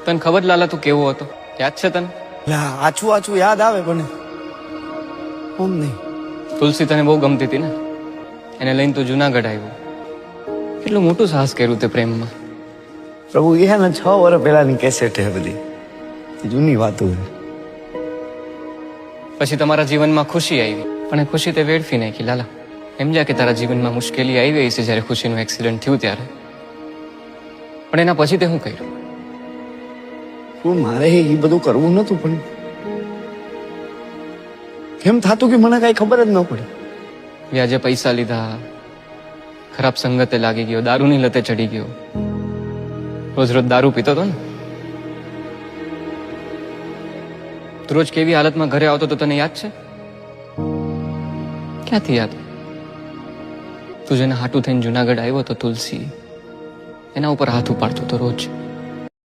તને ખબર લાલા તું કેવો હતો? યાદ છે તને? આછું આછું યાદ આવે પણ ઓમ નહીં. તુલસી તને બહુ ગમતી હતી ને, એને લઈને તું જુનાગઢ આવ્યો. કેટલું મોટું સાહસ કર્યું તે પ્રેમમાં. પ્રભુ એ હે ને 6 વર્ષ પહેલાની કેસેટ હે બધી, જૂની વાતો હે. પછી તમારા જીવનમાં ખુશી આવી, પણ એ ખુશી તે વેડફી નાખી લાલા. સમજ્યા કે તારા જીવનમાં મુશ્કેલી આવી છે જ્યારે ખુશીનું એક્સિડન્ટ થયું ત્યારે, પણ એના પછી તે શું કર્યું? શું મારે એ બધું કરવું નતું, પણ કેમ થાતું કે મને કઈ ખબર જ ન પડી. વ્યાજે પૈસા લીધા, ખરાબ સંગતે લાગી ગયો, દારૂની લતે ચડી ગયો, રોજ રોજ દારૂ પીતો હતો ને. તું રોજ કેવી હાલતમાં ઘરે આવતો તો તને યાદ છે? ક્યાંથી યાદ? તું જેને હાટું થઈને જુનાગઢ આવ્યો તો તુલસી, એના ઉપર હાથ ઉપાડતો તો રોજ.